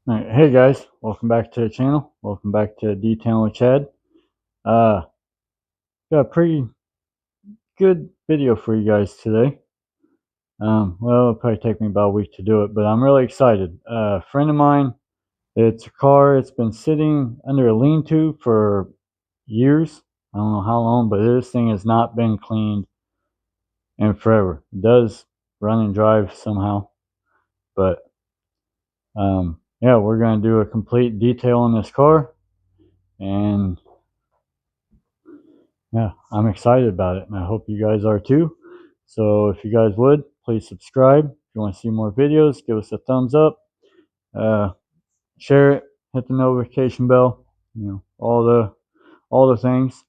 Alright, hey guys, welcome back to the channel. Welcome back to Detailing with Chad. Uh, got a pretty good video for you guys today. Well, it'll probably take me about a week to do it, but I'm really excited. A friend of mine, it's a car. It's been sitting under a lean-to for years. I don't know how long, but this thing has not been cleaned in forever. It does run and drive somehow, but yeah, we're gonna do a complete detail on this car, and yeah, I'm excited about it, and I hope you guys are too. So if you guys would, please subscribe. If you want to see more videos, give us a thumbs up, uh, share it, hit the notification bell, all the things.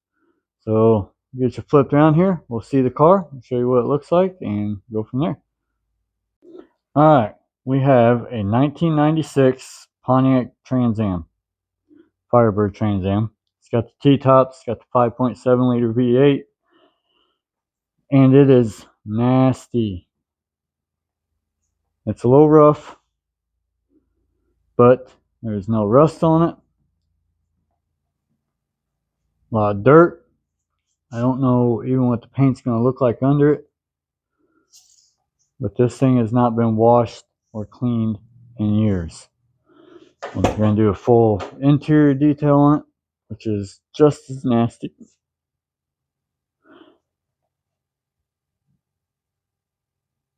So get you flipped around here. We'll see the car, show you what it looks like, and go from there. All right, we have a 1996 Pontiac Trans Am, Firebird Trans Am. It's got the T-tops, it's got the 5.7 liter V8. And it is nasty. It's a little rough, but there's no rust on it. A lot of dirt. I don't know even what the paint's going to look like under it. But this thing has not been washed or cleaned in years. We're going to do a full interior detail on it, which is just as nasty.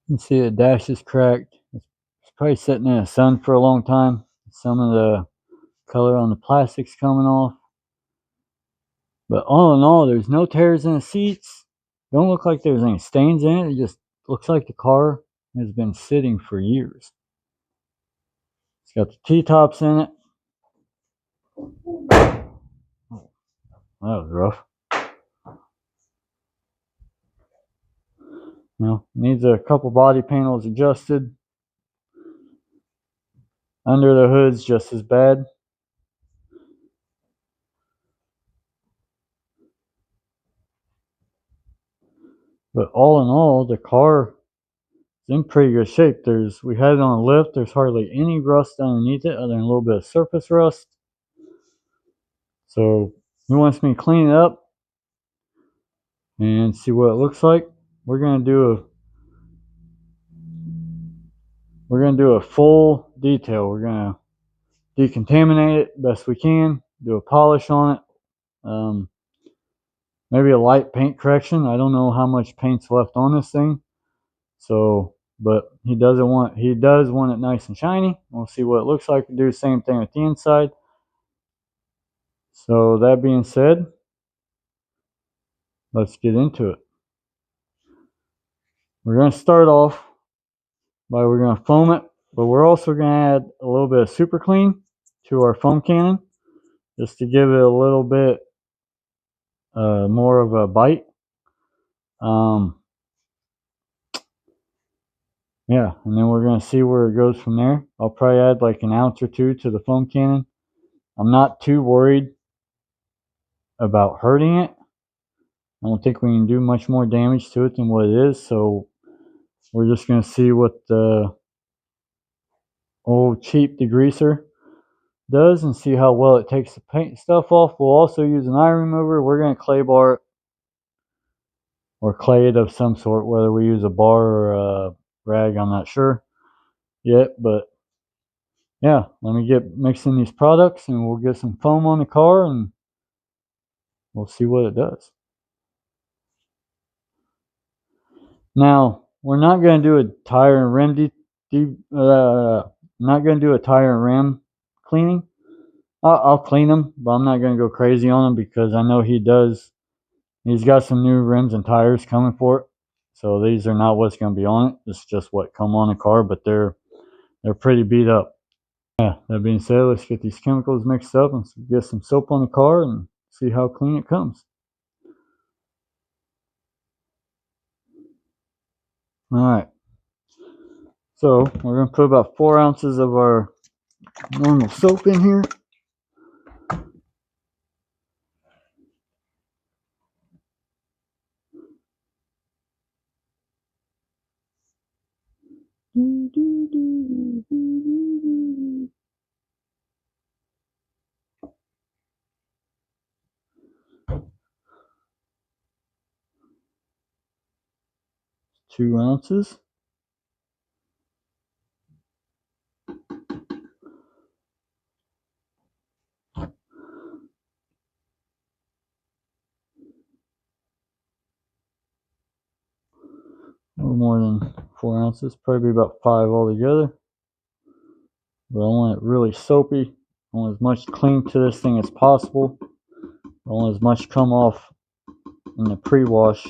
You can see the dash is cracked. It's probably sitting in the sun for a long time. Some of the color on the plastic's coming off. But all in all, there's no tears in the seats. Don't look like there's any stains in it. It just looks like the car has been sitting for years. It's got the T-tops in it. Oh, that was rough. Needs a couple body panels adjusted. Under the hood's just as bad. But all in all, the car is in pretty good shape. We had it on a lift. There's hardly any rust underneath it other than a little bit of surface rust. So he wants me to clean it up and see what it looks like. We're gonna do a full detail. We're gonna decontaminate it best we can, do a polish on it, maybe a light paint correction. I don't know how much paint's left on this thing, so but he does want it nice and shiny. We'll see what it looks like. Do the same thing with the inside. So that being said, let's get into it. We're going to start off by we're going to foam it, but we're also going to add a little bit of super clean to our foam cannon just to give it a little bit more of a bite. Yeah, and then we're going to see where it goes from there. I'll probably add like an ounce or two to the foam cannon. I'm not too worried about hurting it. I don't think we can do much more damage to it than what it is, so we're just going to see what the old cheap degreaser does and see how well it takes the paint stuff off. We'll also use an eye remover. We're going to clay bar it or clay it of some sort, whether we use a bar or a rag, I'm not sure yet, but yeah, let me get mixing these products and we'll get some foam on the car and we'll see what it does. Now, we're not going to do a tire and rim not going to do a tire and rim cleaning. I'll clean them, but I'm not going to go crazy on them because I know he's got some new rims and tires coming for it. So these are not what's going to be on it. It's just what come on the car, but they're pretty beat up. Yeah, that being said, let's get these chemicals mixed up and get some soap on the car and see how clean it comes. All right. So we're going to put about 4 ounces of our normal soap in here. 2 ounces. A little more than 4 ounces, probably about 5 altogether. But I want it really soapy. I want as much cling to this thing as possible. I want as much come off in the pre-wash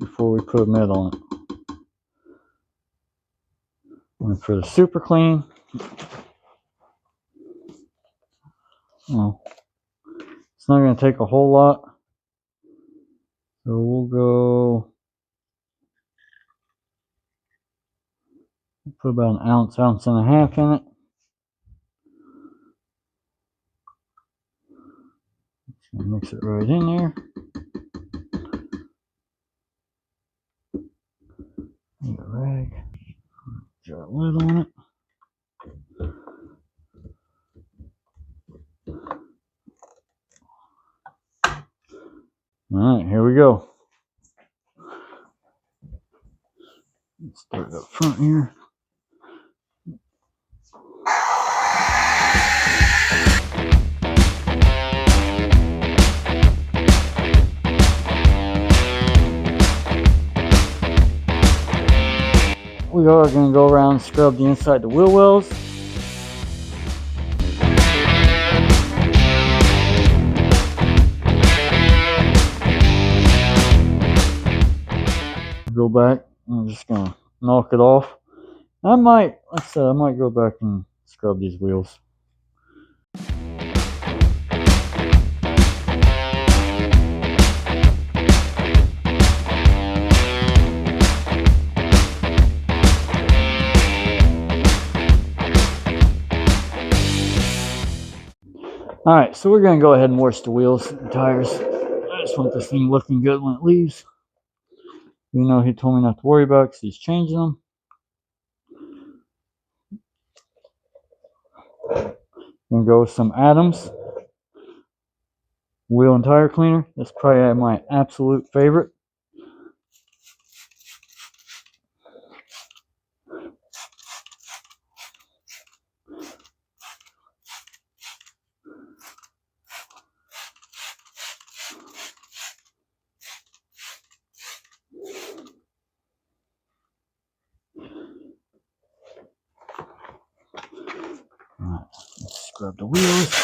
before we put a mitt on it. And for the super clean, well, it's not going to take a whole lot. So we'll go put about an ounce, ounce and a half in it. Mix it right in there. Need a rag. Jar lid on it. Alright, here we go. Let's start up front here. We are going to go around and scrub the inside of the wheel wells. Go back. I'm just going to knock it off. I might go back and scrub these wheels. Alright, so we're going to go ahead and wash the wheels and tires. I just want this thing looking good when it leaves. Even though he told me not to worry about it because he's changing them. I'm going to go with some Adams wheel and tire cleaner. That's probably my absolute favorite. Alright, let's scrub the wheels.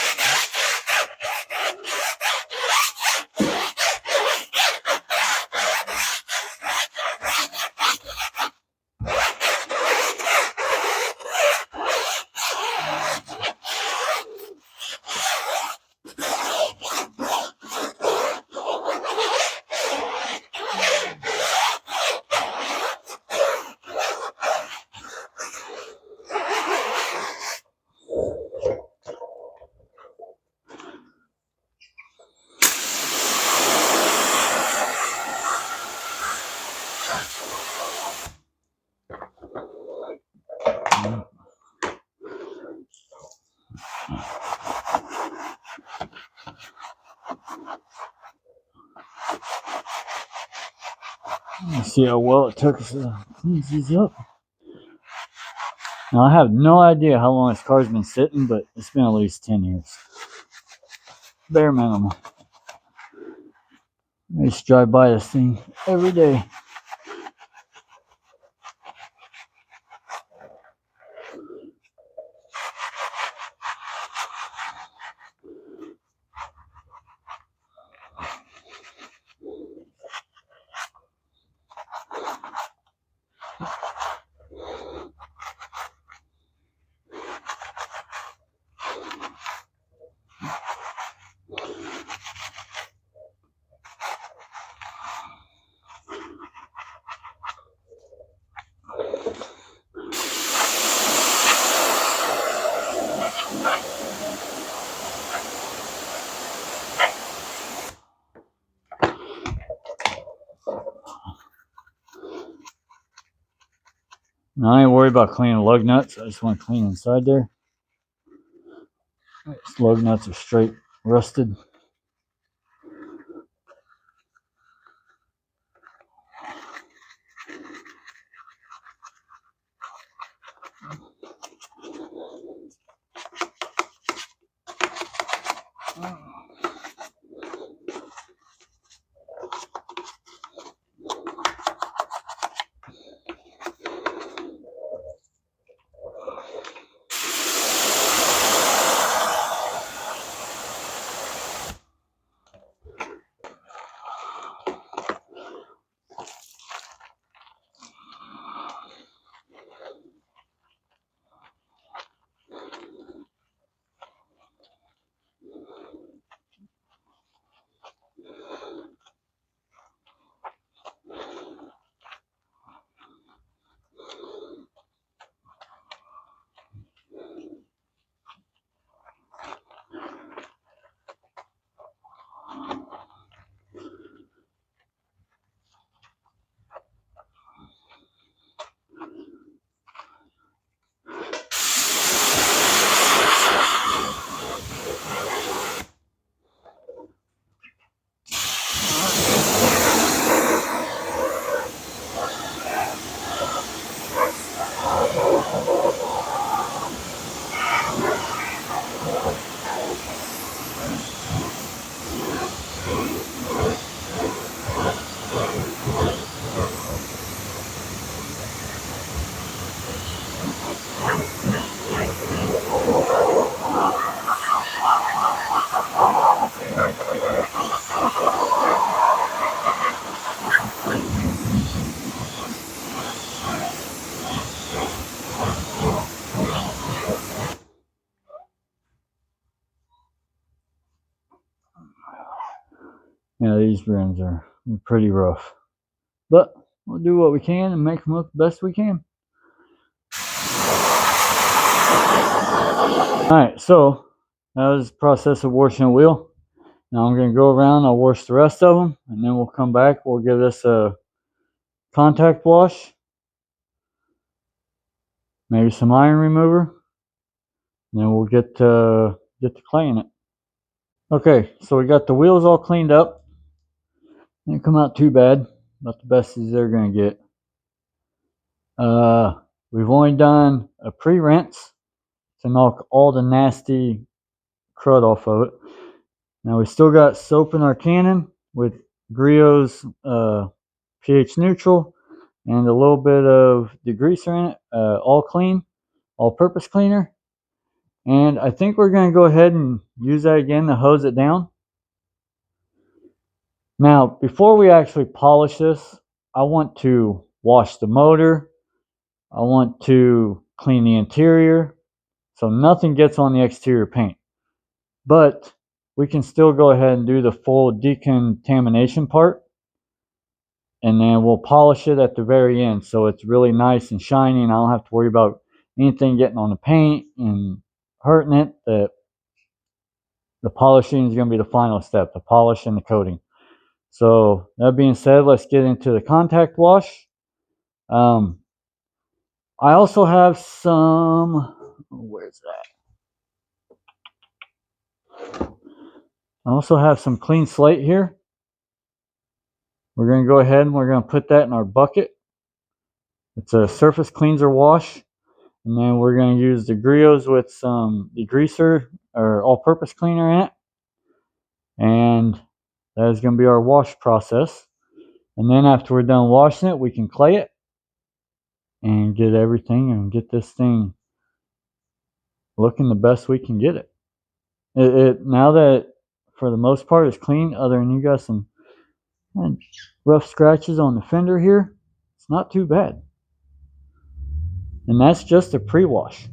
Let's see how well it took us to clean these up. Now, I have no idea how long this car's been sitting, but it's been at least 10 years. Bare minimum. I used to drive by this thing every day. Now, I ain't worried about cleaning lug nuts. I just want to clean inside there. These lug nuts are straight rusted. Yeah, these rims are pretty rough, but we'll do what we can and make them look the best we can. Alright, so that was the process of washing a wheel. Now I'm going to go around, I'll wash the rest of them, and then we'll come back, we'll give this a contact wash, maybe some iron remover, and then we'll get to claying it. Okay, so we got the wheels all cleaned up. Didn't come out too bad, not the best as they're going to get. We've only done a pre-rinse to knock all the nasty crud off of it. Now we still got soap in our cannon with Griot's pH neutral and a little bit of degreaser in it, all clean, all-purpose cleaner. And I think we're going to go ahead and use that again to hose it down. Now, before we actually polish this, I want to wash the motor. I want to clean the interior so nothing gets on the exterior paint. But we can still go ahead and do the full decontamination part, and then we'll polish it at the very end so it's really nice and shiny and I don't have to worry about anything getting on the paint and hurting it. The polishing is going to be the final step, the polish and the coating. So that being said, let's get into the contact wash. I also have some, where's that? I also have some clean slate here. We're going to go ahead and we're going to put that in our bucket. It's a surface cleanser wash. And then we're going to use the Griot's with some degreaser or all-purpose cleaner in it. And that is going to be our wash process. And then after we're done washing it, we can clay it and get everything and get this thing looking the best we can get it. Now that for the most part it's clean, other than you got some rough scratches on the fender here, it's not too bad. And that's just a pre-wash.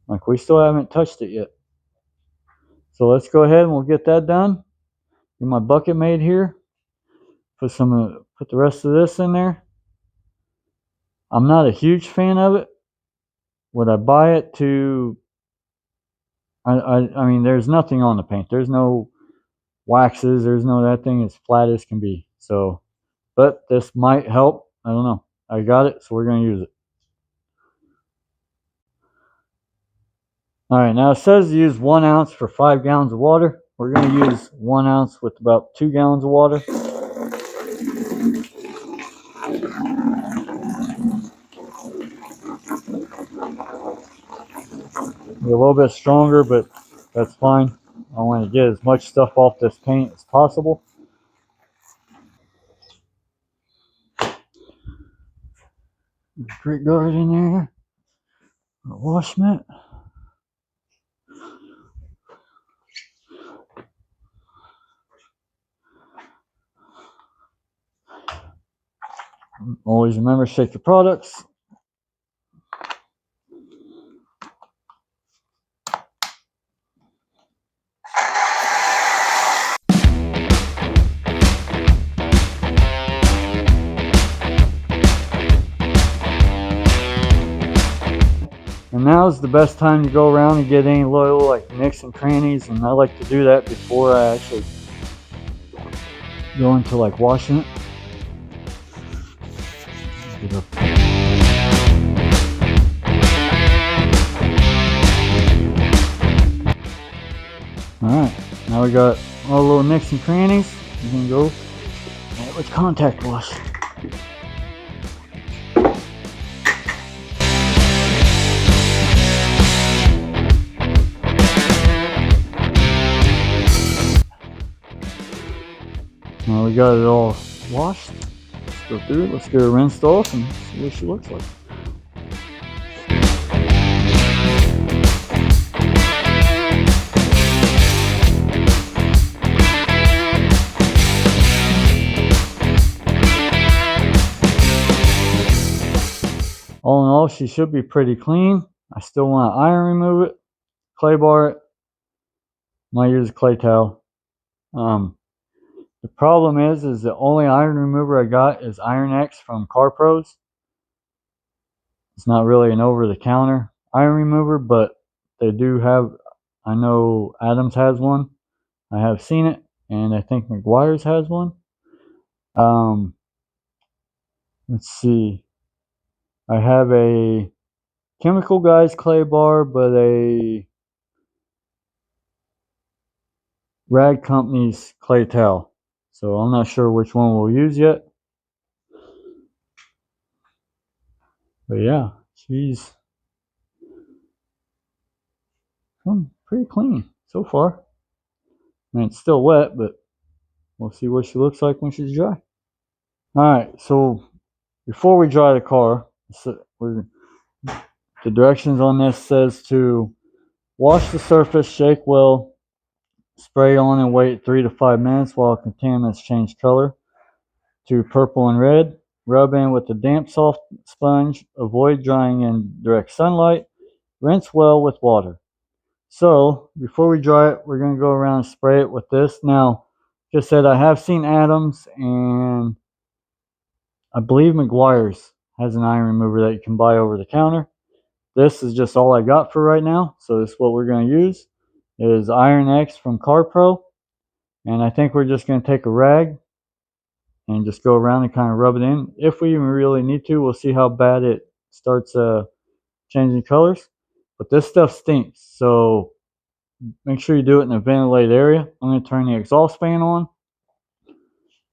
Like, we still haven't touched it yet. So let's go ahead and we'll get that done. Get my bucket made here. Put the rest of this in there. I'm not a huge fan of it. Would I buy it to... I mean, there's nothing on the paint. There's no waxes. There's no... That thing is flat as can be. So, but this might help. I don't know. I got it, so we're going to use it. Alright, now it says to use 1 ounce for 5 gallons of water. We're going to use 1 ounce with about 2 gallons of water. Be a little bit stronger, but that's fine. I want to get as much stuff off this paint as possible. Grit guard in there. A wash mitt. Always remember, shake your products. And now is the best time to go around and get any little like nicks and crannies, and I like to do that before I actually go into like washing it. Alright, now we got all the little nicks and crannies. We're going to go with contact wash. Now we got it all washed. Let's go through it. Let's get her rinsed off and see what she looks like. All in all, she should be pretty clean. I still want to iron remove it, clay bar it. Might use a clay towel. The problem is the only iron remover I got is Iron X from Car Pros. It's not really an over-the-counter iron remover, but they do have, I know Adams has one. I have seen it, and I think McGuire's has one. Let's see. I have a Chemical Guys clay bar, but a Rag Company's clay towel. So I'm not sure which one we'll use yet. But yeah, she's pretty clean so far. I mean, it's still wet, but we'll see what she looks like when she's dry. Alright, so before we dry the car, the directions on this says to wash the surface, shake well, spray on and wait 3 to 5 minutes while contaminants change color to purple and red. Rub in with a damp soft sponge. Avoid drying in direct sunlight. Rinse well with water. So before we dry it, we're going to go around and spray it with this. Now, just said I have seen Adams, and I believe McGuire's has an iron remover that you can buy over the counter. This is just all I got for right now. So this is what we're going to use. It is Iron X from Car Pro. And I think we're just going to take a rag and just go around and kind of rub it in. If we even really need to, we'll see how bad it starts changing colors. But this stuff stinks, so make sure you do it in a ventilated area. I'm going to turn the exhaust fan on,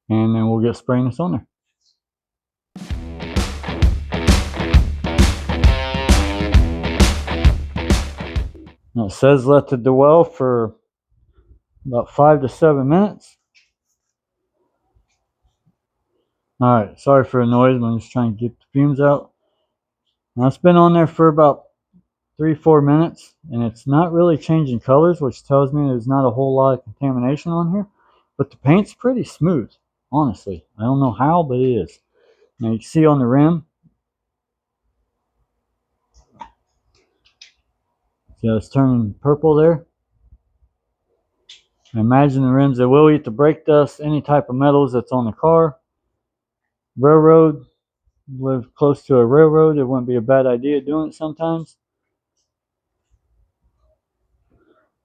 and then we'll get spraying this on there. Now it says let it dwell for about 5 to 7 minutes. Alright, sorry for the noise, I'm just trying to get the fumes out. Now it's been on there for about 3-4 minutes, and it's not really changing colors, which tells me there's not a whole lot of contamination on here. But the paint's pretty smooth, honestly. I don't know how, but it is. Now you can see on the rim, see how it's turning purple there? I imagine the rims, they will eat the brake dust, any type of metals that's on the car. Railroad, live close to a railroad, it wouldn't be a bad idea doing it sometimes.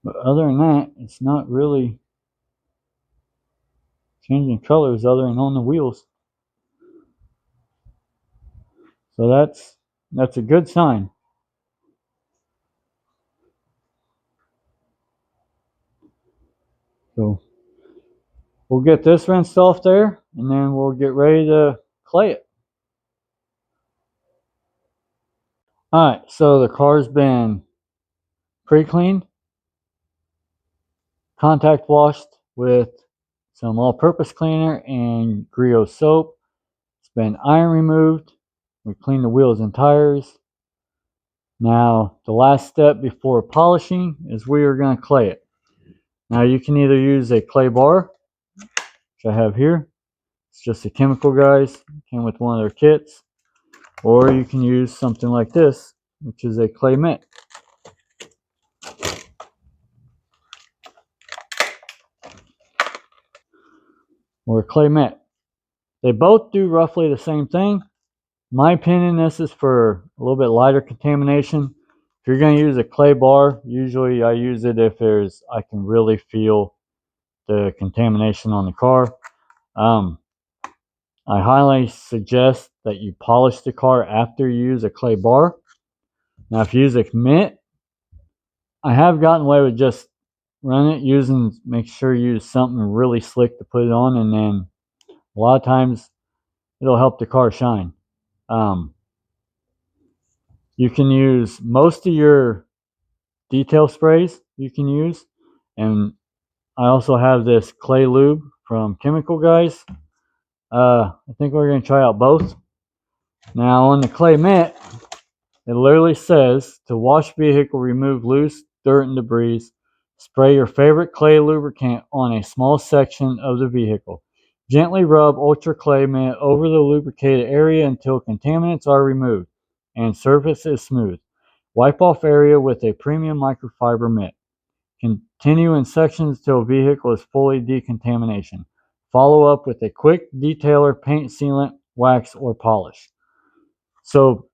But other than that, it's not really changing colors other than on the wheels. So that's a good sign. So we'll get this rinsed off there, and then we'll get ready to clay it. Alright, so the car's been pre-cleaned, contact washed with some all-purpose cleaner and Griot soap. It's been iron removed. We cleaned the wheels and tires. Now, the last step before polishing is we are going to clay it. Now, you can either use a clay bar, which I have here. It's just the Chemical Guys. Came with one of their kits. Or you can use something like this, which is a clay mitt. Or a clay mitt. They both do roughly the same thing. In my opinion, this is for a little bit lighter contamination. If you're going to use a clay bar, usually I use it if I can really feel the contamination on the car. I highly suggest that you polish the car after you use a clay bar. Now, if you use a mitt, I have gotten away with just running it, make sure you use something really slick to put it on, and then a lot of times it'll help the car shine. You can use most of your detail sprays you can use, and I also have this clay lube from Chemical Guys. I think we're going to try out both. Now on the clay mitt, it literally says to wash vehicle, remove loose dirt and debris. Spray your favorite clay lubricant on a small section of the vehicle. Gently rub ultra clay mitt over the lubricated area until contaminants are removed. and surface is smooth. Wipe off area with a premium microfiber mitt. Continue in sections till vehicle is fully decontamination. Follow up with a quick detailer, paint sealant, wax, or polish. So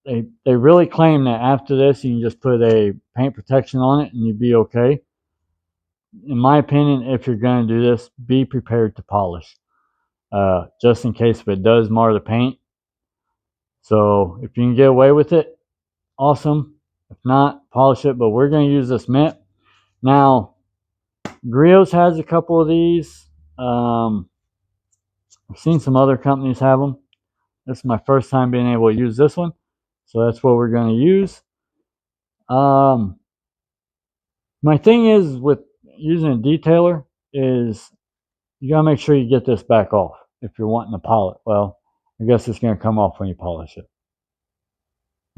they really claim that after this you can just put a paint protection on it and you'd be okay. In my opinion, if you're going to do this, be prepared to polish, just in case if it does mar the paint. So if you can get away with it, awesome. If not, polish it. But we're going to use this mitt. Now, Griot's has a couple of these. I've seen some other companies have them. This is my first time being able to use this one, so that's what we're going to use. My thing is with using a detailer is you got to make sure you get this back off if you're wanting to polish. Well, I guess it's going to come off when you polish it.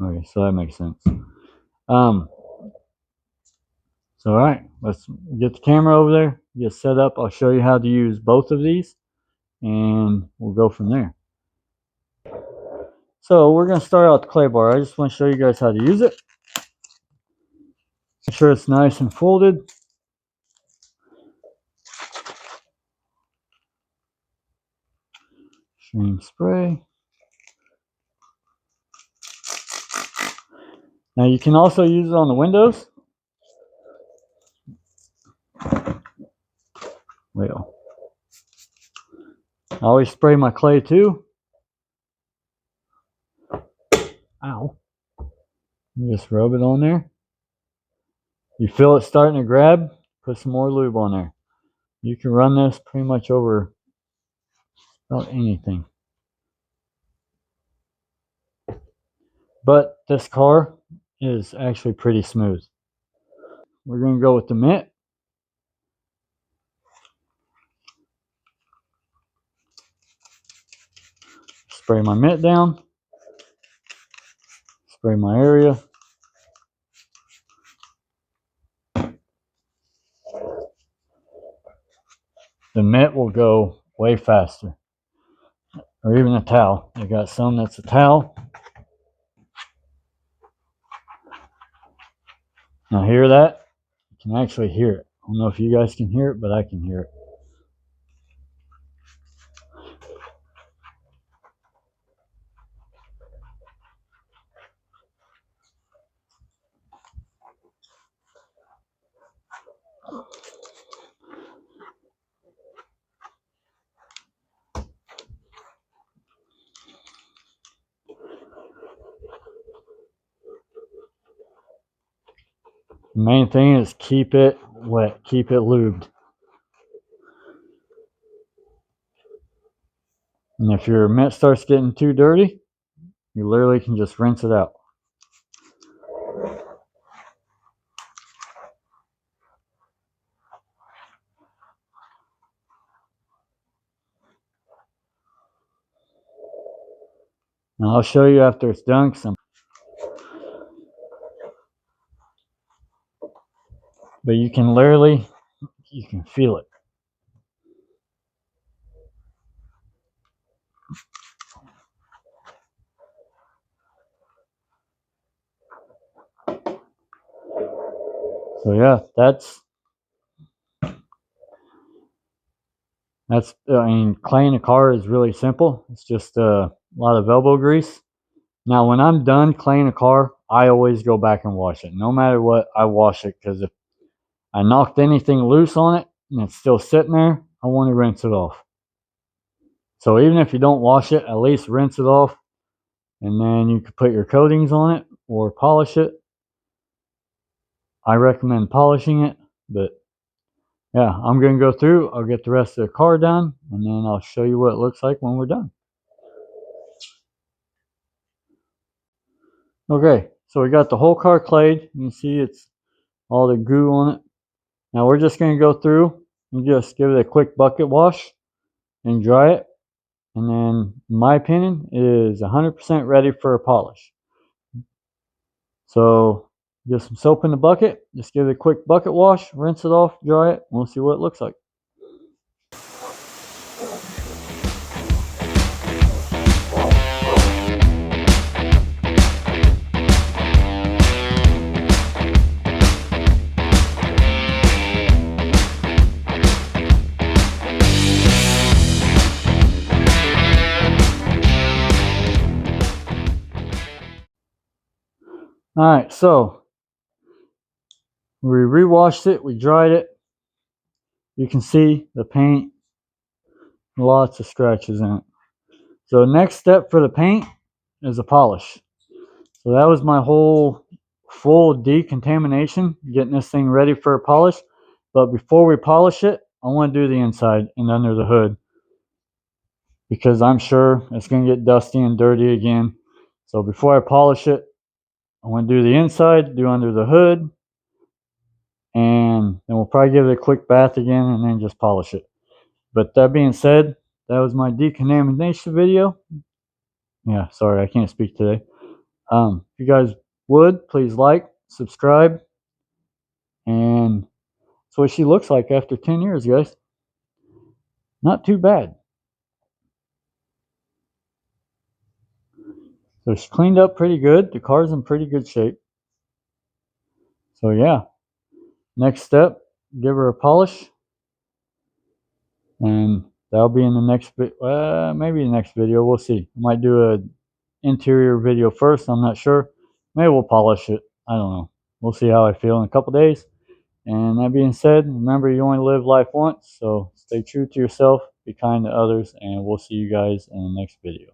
Okay, so that makes sense. So all right, let's get the camera over there, get set up. I'll show you how to use both of these, and we'll go from there. So we're going to start out the clay bar. I just want to show you guys how to use it. Make sure it's nice and folded. Stream spray. Now you can also use it on the windows. Well, I always spray my clay too. Ow. You just rub it on there. You feel it starting to grab, put some more lube on there. You can run this pretty much over about anything. But this car is actually pretty smooth. We're going to go with the mitt. Spray my mitt down. Spray my area. The mitt will go way faster. Or even a towel. I got some that's a towel. Now hear that? You can actually hear it. I don't know if you guys can hear it, but I can hear it. The main thing is keep it wet, keep it lubed. And if your mitt starts getting too dirty, you literally can just rinse it out. Now I'll show you after it's done. But you can literally, you can feel it. So yeah, that's I mean, cleaning a car is really simple. It's just a lot of elbow grease. Now, when I'm done cleaning a car, I always go back and wash it. No matter what, I wash it, because if I knocked anything loose on it and it's still sitting there, I want to rinse it off. So even if you don't wash it, at least rinse it off, and then you can put your coatings on it or polish it. I recommend polishing it, but yeah, I'm going to go through. I'll get the rest of the car done, and then I'll show you what it looks like when we're done. Okay, so we got the whole car clayed. You can see it's all the goo on it. Now we're just going to go through and just give it a quick bucket wash and dry it. And then, in my opinion, it is 100% ready for a polish. So get some soap in the bucket, just give it a quick bucket wash, rinse it off, dry it, and we'll see what it looks like. Alright, so we re-washed it, we dried it. You can see the paint, lots of scratches in it. So next step for the paint is a polish. So that was my whole full decontamination, getting this thing ready for a polish. But before we polish it, I want to do the inside and under the hood, because I'm sure it's going to get dusty and dirty again. So before I polish it, I want to do the inside, do under the hood, and then we'll probably give it a quick bath again and then just polish it. But that being said, that was my decontamination video. Yeah, sorry, I can't speak today. If you guys would, please like, subscribe, and that's what she looks like after 10 years, guys. Not too bad. So she cleaned up pretty good. The car's in pretty good shape. So yeah, next step, give her a polish, and that'll be in the next maybe the next video. We'll see. I might do a interior video first. I'm not sure. Maybe we'll polish it. I don't know. We'll see how I feel in a couple days. And that being said, remember, you only live life once, so stay true to yourself, be kind to others, and we'll see you guys in the next video.